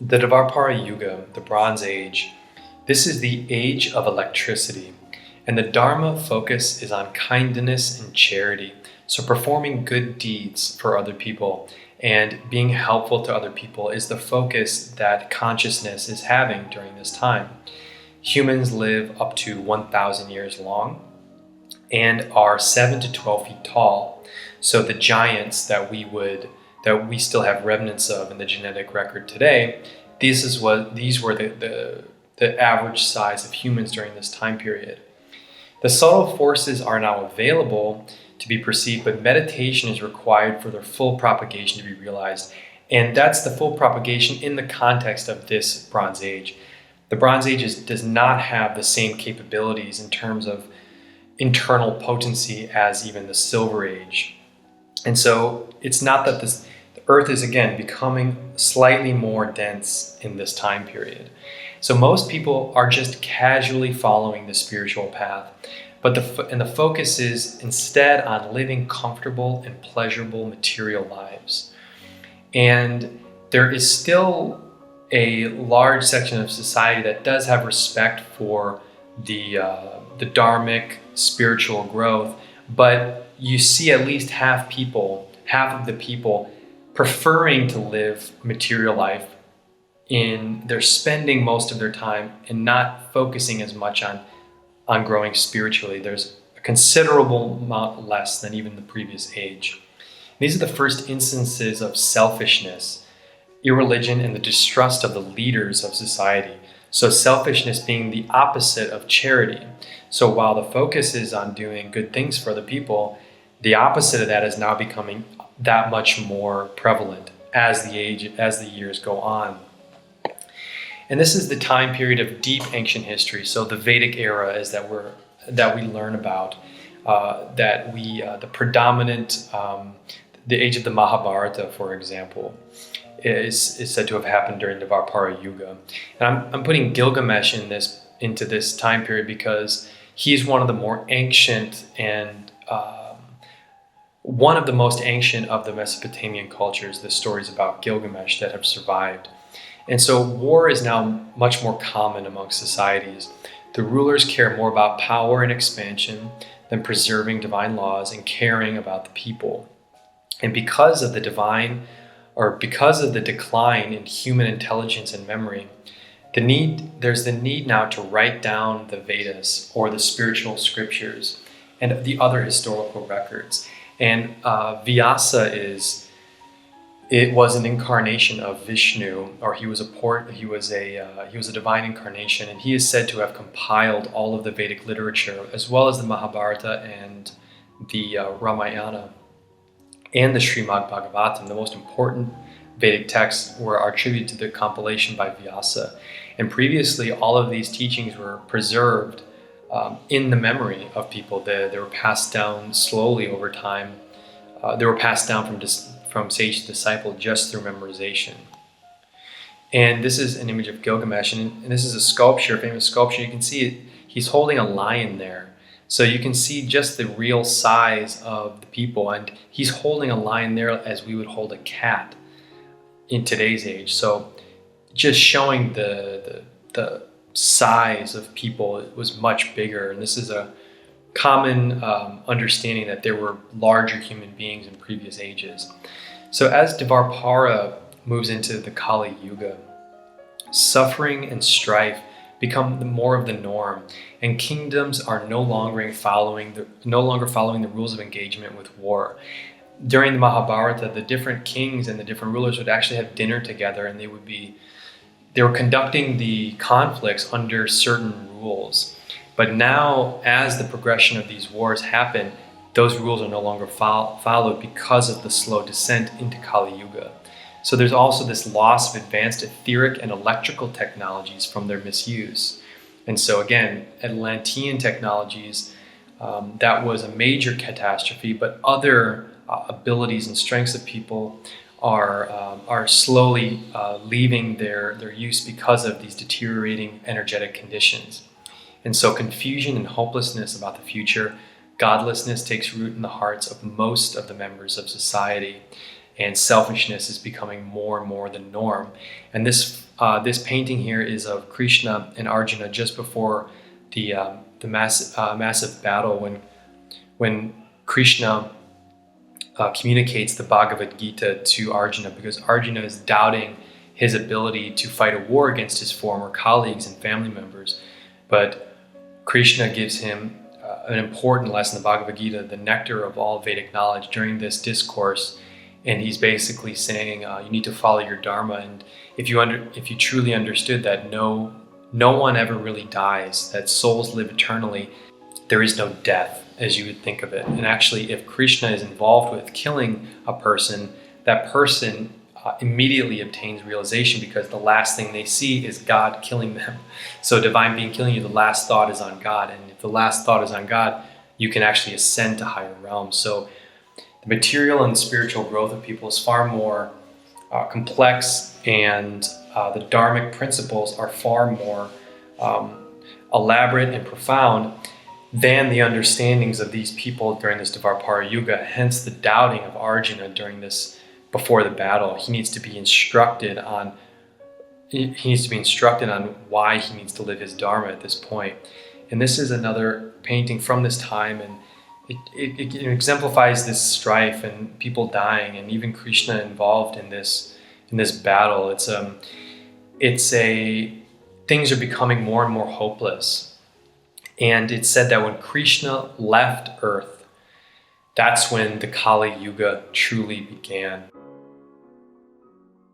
The Dvapara-yuga, the Bronze Age, this is the age of electricity, and the Dharma focus is on kindness and charity, so performing good deeds for other people and being helpful to other people is the focus that consciousness is having during this time. Humans live up to 1,000 years long and are 7 to 12 feet tall, so the giants that we still have remnants of in the genetic record today, these were the average size of humans during this time period. The subtle forces are now available to be perceived, but meditation is required for their full propagation to be realized. And that's the full propagation in the context of this Bronze Age. The Bronze Age does not have the same capabilities in terms of internal potency as even the Silver Age. And so it's not that the Earth is, again, becoming slightly more dense in this time period. So most people are just casually following the spiritual path, but the focus is instead on living comfortable and pleasurable material lives. And there is still a large section of society that does have respect for the dharmic spiritual growth, but you see at least half of the people preferring to live material life. They're spending most of their time and not focusing as much on growing spiritually. There's a considerable amount less than even the previous age. These are the first instances of selfishness, irreligion, and the distrust of the leaders of society. So selfishness being the opposite of charity. So while the focus is on doing good things for other people, the opposite of that is now becoming that much more prevalent as the years go on. And this is the time period of deep ancient history. So the Vedic era is that we learn about, the predominant, the age of the Mahabharata, for example, is said to have happened during the Dvapara-yuga. And I'm putting Gilgamesh into this time period because he's one of the more ancient and one of the most ancient of the Mesopotamian cultures, the stories about Gilgamesh that have survived. And so war is now much more common among societies. The rulers care more about power and expansion than preserving divine laws and caring about the people. And because of the decline in human intelligence and memory, there's the need now to write down the Vedas or the spiritual scriptures and the other historical records. And Vyasa was an incarnation of Vishnu, or he was a divine incarnation, and he is said to have compiled all of the Vedic literature, as well as the Mahabharata and the Ramayana and the Srimad Bhagavatam. The most important Vedic texts are attributed to the compilation by Vyasa. And previously, all of these teachings were preserved in the memory of people. They were passed down slowly over time. They were passed down from sage to disciple just through memorization. And this is an image of Gilgamesh, and this is a famous sculpture. You can see it, he's holding a lion there. So you can see just the real size of the people, and he's holding a lion there as we would hold a cat in today's age. So just showing the size of people, it was much bigger. And this is a common understanding that there were larger human beings in previous ages. So as Dvapara moves into the Kali Yuga, suffering and strife become more of the norm, and kingdoms are no longer following the rules of engagement with war. During the Mahabharata, the different kings and the different rulers would actually have dinner together, and they were conducting the conflicts under certain rules. But now, as the progression of these wars happen, those rules are no longer followed because of the slow descent into Kali Yuga. So there's also this loss of advanced etheric and electrical technologies from their misuse. And so again, Atlantean technologies, that was a major catastrophe, but other abilities and strengths of people are slowly leaving their use because of these deteriorating energetic conditions. And so confusion and hopelessness about the future, godlessness takes root in the hearts of most of the members of society, and selfishness is becoming more and more the norm. And this this painting here is of Krishna and Arjuna just before the massive battle when Krishna communicates the Bhagavad Gita to Arjuna, because Arjuna is doubting his ability to fight a war against his former colleagues and family members. But Krishna gives him an important lesson, the Bhagavad Gita, the nectar of all Vedic knowledge, during this discourse. And he's basically saying you need to follow your dharma. And if you truly understood that no one ever really dies, that souls live eternally, there is no death as you would think of it. And actually, if Krishna is involved with killing a person, that person immediately obtains realization, because the last thing they see is God killing them. So divine being killing you, the last thought is on God. And if the last thought is on God, you can actually ascend to higher realms. So the material and spiritual growth of people is far more complex, and the dharmic principles are far more elaborate and profound than the understandings of these people during this Dvapara-yuga. Hence the doubting of Arjuna during this, before the battle. He needs to be instructed on why he needs to live his dharma at this point. And this is another painting from this time, and it exemplifies this strife and people dying, and even Krishna involved in this battle. Things are becoming more and more hopeless. And it's said that when Krishna left Earth, that's when the Kali Yuga truly began.